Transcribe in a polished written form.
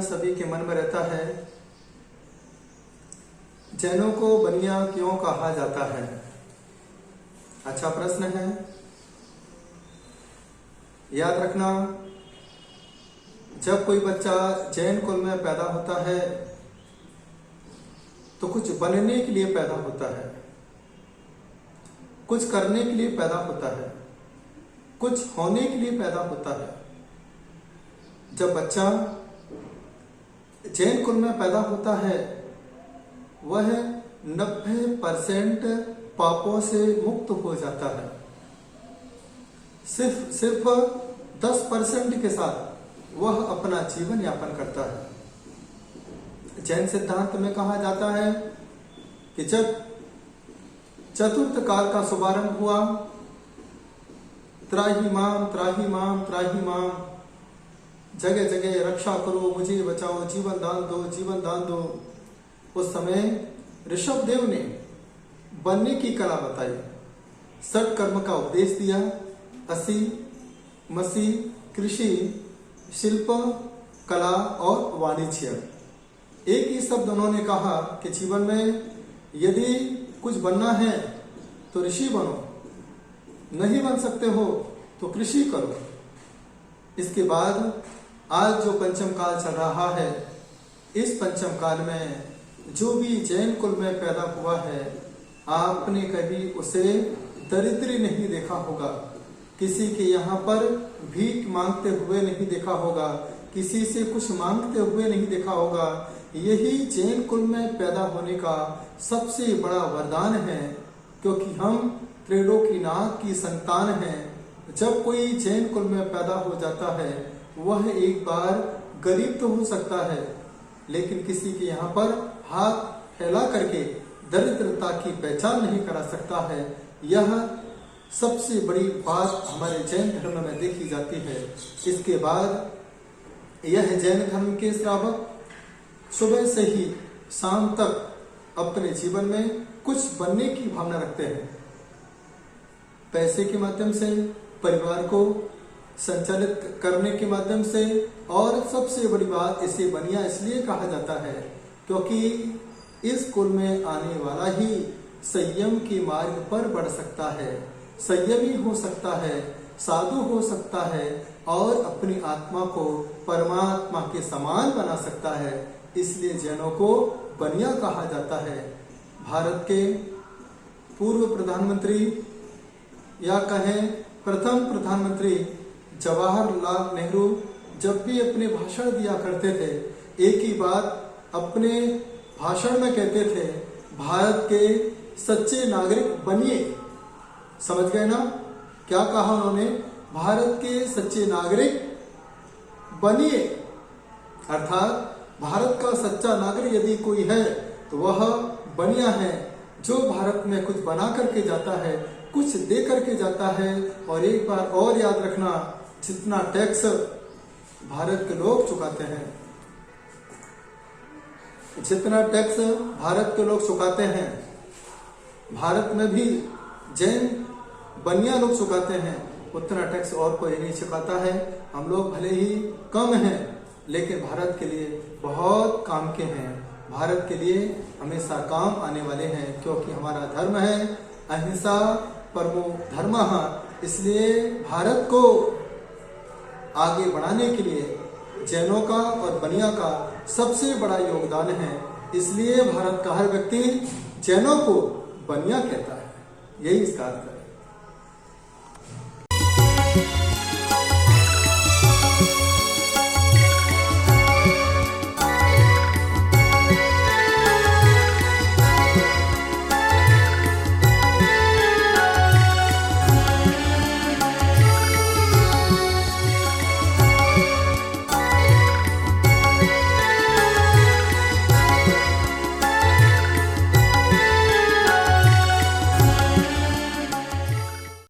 सभी के मन में रहता है, जैनों को बनिया क्यों कहा जाता है? अच्छा प्रश्न है। याद रखना, जब कोई बच्चा जैन कुल में पैदा होता है तो कुछ बनने के लिए पैदा होता है, कुछ करने के लिए पैदा होता है, कुछ होने के लिए पैदा होता है। जब बच्चा जैन कुल में पैदा होता है वह 90% पापों से मुक्त हो जाता है। सिर्फ 10% के साथ वह अपना जीवन यापन करता है। जैन सिद्धांत में कहा जाता है कि जब चतुर्थ काल का शुभारंभ हुआ, त्राहि माम त्राहि माम त्राहि माम, जगह जगह रक्षा करो, मुझे बचाओ, जीवन दान दो, जीवन दान दो। उस समय ऋषभ देव ने बनने की कला बताई, सठ कर्म का उपदेश दिया, असी मसी, कृषि, शिल्प, कला और वाणिज्य। एक ही शब्द उन्होंने कहा कि जीवन में यदि कुछ बनना है तो ऋषि बनो, नहीं बन सकते हो तो कृषि करो। इसके बाद आज जो पंचम काल चल रहा है, इस पंचम काल में जो भी जैन कुल में पैदा हुआ है, आपने कभी उसे दरिद्री नहीं देखा होगा, किसी के यहाँ पर भीख मांगते हुए नहीं देखा होगा, किसी से कुछ मांगते हुए नहीं देखा होगा। यही जैन कुल में पैदा होने का सबसे बड़ा वरदान है, क्योंकि हम त्रैलोक्यनाथ की संतान हैं। जब कोई जैन कुल में पैदा हो जाता है वह एक बार गरीब तो हो सकता है, लेकिन किसी के यहाँ पर हाथ फैला करके दरिद्रता की पहचान नहीं करा सकता है। यह सबसे बड़ी बात हमारे जैन धर्म में देखी जाती है। इसके बाद यह जैन धर्म के श्रावक सुबह से ही शाम तक अपने जीवन में कुछ बनने की भावना रखते हैं। पैसे के माध्यम से, परिवार को संचालित करने के माध्यम से, और सबसे बड़ी बात, इसे बनिया इसलिए कहा जाता है क्योंकि इस कुल में आने वाला ही संयम के मार्ग पर बढ़ सकता है, संयमी हो सकता है, साधु हो सकता है और अपनी आत्मा को परमात्मा के समान बना सकता है। इसलिए जैनों को बनिया कहा जाता है। भारत के पूर्व प्रधानमंत्री या कहें प्रथम प्रधानमंत्री जवाहरलाल नेहरू जब भी अपने भाषण दिया करते थे, एक ही बात अपने भाषण में कहते थे, भारत के सच्चे नागरिक बनिए। समझ गए ना क्या कहा उन्होंने? भारत के सच्चे नागरिक बनिए। अर्थात भारत का सच्चा नागरिक यदि कोई है तो वह बनिया है, जो भारत में कुछ बना करके जाता है, कुछ दे करके जाता है। और एक बार और याद रखना, जितना टैक्स भारत के लोग चुकाते हैं, जितना टैक्स भारत के लोग चुकाते हैं, भारत में भी जैन बनिया लोग चुकाते हैं, उतना टैक्स और कोई नहीं चुकाता है। हम लोग भले ही कम हैं, लेकिन भारत के लिए बहुत काम के हैं, भारत के लिए हमेशा काम आने वाले हैं, क्योंकि हमारा धर्म है अहिंसा परमो धर्मः। इसलिए भारत को आगे बढ़ाने के लिए जैनों का और बनिया का सबसे बड़ा योगदान है। इसलिए भारत का हर व्यक्ति जैनों को बनिया कहता है। यही इसका अर्थ है।